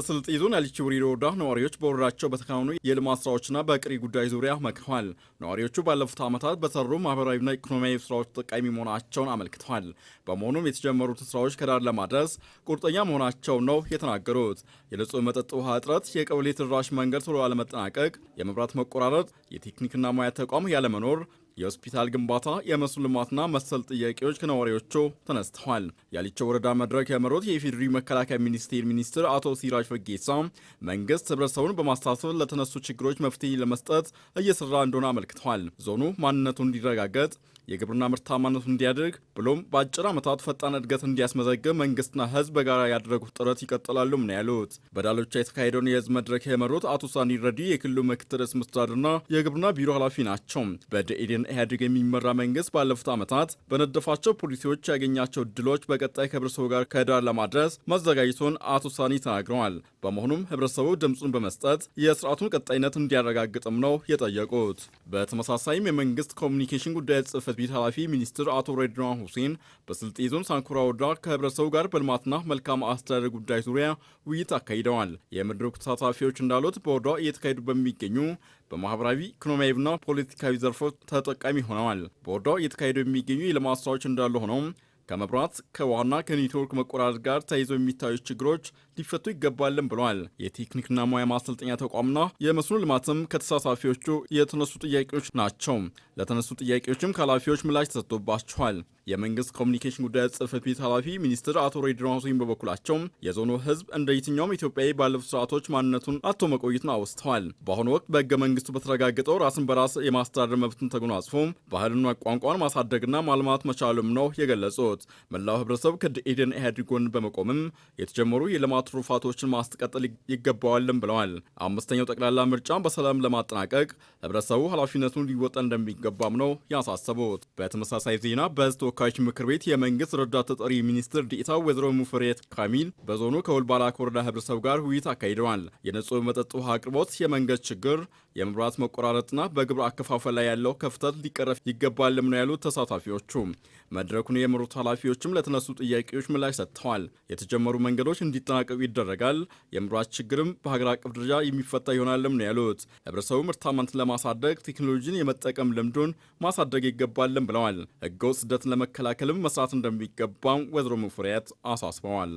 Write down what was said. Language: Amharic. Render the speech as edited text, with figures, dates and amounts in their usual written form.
በስልጤ ዞን ያሊች ውሪሮ ወረዳ ነዋሪዎች በወረዳቸው በተከናወኑ የልማት ስራዎችና በቀሪ ጉዳይ ዙሪያ መክረዋል። ነዋሪዎቹ ባለፉት ዓመታት በሰሩ ማህበራዊና ኢኮኖሚያዊ ስራዎች ተጠቃሚ መሆናቸውን አመልክተዋል። በመሆኑም የተጀመሩትን ስራዎች ከዳር ለማድረስ ቁርጠኛ መሆናቸውን ነው የተናገሩት። የንጹህ መጠጥ ውሃ እጥረት፣ የቀበሌ ተደራሽ መንገድ ቶሎ አለመጠናቀቅ፣ የመብራት መቆራረጥ፣ የቴክኒክና ሙያ ተቋም ያለመኖር፣ የሆስፒታል ግንባታ፣ የመስኖ ልማትና መሰል ጥያቄዎች ከነዋሪዎቹ ተነስተዋል። ያሊቾ ወረዳ መድረክ የመሩት የኢፌዴሪ መከላከያ ሚኒስትር አቶ ሲራጅ ፈጌሳ መንግስት ህብረተሰቡን በማሳተፍ ለተነሱ ችግሮች መፍትሄ ለመስጠት እየሰራ እንደሆነ አመልክተዋል። ዞኑ ማንነቱን እንዲረጋገጥ የግብርና ምርታማነቱ እንዲያድግ ብሎም በአጭር ዓመታት ፈጣን እድገት እንዲያስመዘግብ መንግስትና ህዝብ በጋራ ያደረጉት ጥረት ይቀጥላሉም ነው ያሉት። በዳሎቻ የተካሄደውን የህዝብ መድረክ የመሩት አቶ ሳኒ ረዲ የክልሉ ምክትል ርዕሰ መስተዳድርና የግብርና ቢሮ ኃላፊ ናቸው። በደኢህዴን ኢህአዴግ የሚመራ መንግስት ባለፉት ዓመታት በነደፋቸው ፖሊሲዎች ያገኛቸው እድሎች በቀጣይ ከህብረተሰቡ ጋር ከዳር ለማድረስ መዘጋጀቱን አቶ ሳኒ ተናግረዋል። በመሆኑም ህብረተሰቡ ድምፁን በመስጠት የስርዓቱን ቀጣይነት እንዲያረጋግጥም ነው የጠየቁት። በተመሳሳይም የመንግስት ኮሚኒኬሽን ጉዳዮች ጽህፈት ቤት ኃላፊ ሚኒስትር አቶ ሬድዋን ሁሴን በስልጤ ዞን ሳንኩራ ወረዳ ከህብረተሰቡ ጋር በልማትና መልካም አስተዳደር ጉዳይ ዙሪያ ውይይት አካሂደዋል። የመድረኩ ተሳታፊዎች እንዳሉት በወረዳው እየተካሄዱ በሚገኙ በማህበራዊ ኢኮኖሚያዊና ፖለቲካዊ ዘርፎች ተጠቃሚ ሆነዋል። በወረዳው እየተካሄዱ የሚገኙ የልማት ስራዎች እንዳሉ ሆነው ከመብራት ከውሃና ከኔትወርክ መቆራረጥ ጋር ተያይዘው የሚታዩ ችግሮች ሊፈቱ ይገባልን ብለዋል። የቴክኒክና ሙያ ማሰልጠኛ ተቋምና የመስኖ ልማትም ከተሳታፊዎቹ የተነሱ ጥያቄዎች ናቸው። ለተነሱ ጥያቄዎችም ከኃላፊዎች ምላሽ ተሰጥቶባቸዋል። የመንግስት ኮሚኒኬሽን ጉዳዮች ጽህፈት ቤት ኃላፊ ሚኒስትር አቶ ሬድዋን ሁሴን በበኩላቸው የዞኑ ህዝብ እንደ የትኛውም ኢትዮጵያዊ ባለፉት ስርዓቶች ማንነቱን አጥቶ መቆየቱን አውስተዋል። በአሁኑ ወቅት በህገ መንግስቱ በተረጋገጠው ራስን በራስ የማስተዳደር መብትን ተጎናጽፎ ባህልና ቋንቋን ማሳደግና ማልማት መቻሉም ነው የገለጹት። መላው ህብረተሰብ ከደኢህዴን ኢህአዴግ ጎን በመቆምም የተጀመሩ የልማት ትሩፋቶችን ማስቀጠል ይገባዋልም ብለዋል። አምስተኛው ጠቅላላ ምርጫን በሰላም ለማጠናቀቅ ህብረተሰቡ ኃላፊነቱን ሊወጣ እንደሚገባም ነው ያሳሰቡት። በተመሳሳይ ዜና በህዝብ ተወካዮች ምክር ቤት የመንግስት ረዳት ተጠሪ ሚኒስትር ዴኤታ ወይዘሮ ሙፈሪያት ካሚል በዞኑ ከወልባላ ወረዳ ህብረተሰብ ጋር ውይይት አካሂደዋል። የንጹህ መጠጥ ውሃ አቅርቦት፣ የመንገድ ችግር፣ የመብራት መቆራረጥና በግብር አከፋፈል ላይ ያለው ክፍተት ሊቀረፍ ይገባልም ነው ያሉት ተሳታፊዎቹ። መድረኩን የመሩት ኃላፊዎችም ለተነሱ ጥያቄዎች ምላሽ ሰጥተዋል። የተጀመሩ መንገዶች እንዲጠናቀቁ ይደረጋል፣ የመብራት ችግርም በሀገር አቀፍ ደረጃ የሚፈታ ይሆናልም ነው ያሉት። ህብረተሰቡ ምርታማነትን ለማሳደግ ቴክኖሎጂን የመጠቀም ልምዱን ማሳደግ ይገባልም ብለዋል። ህገወጥ ስደትን ለመከላከልም መስራት እንደሚገባም ወይዘሮ ሙፈሪያት አሳስበዋል።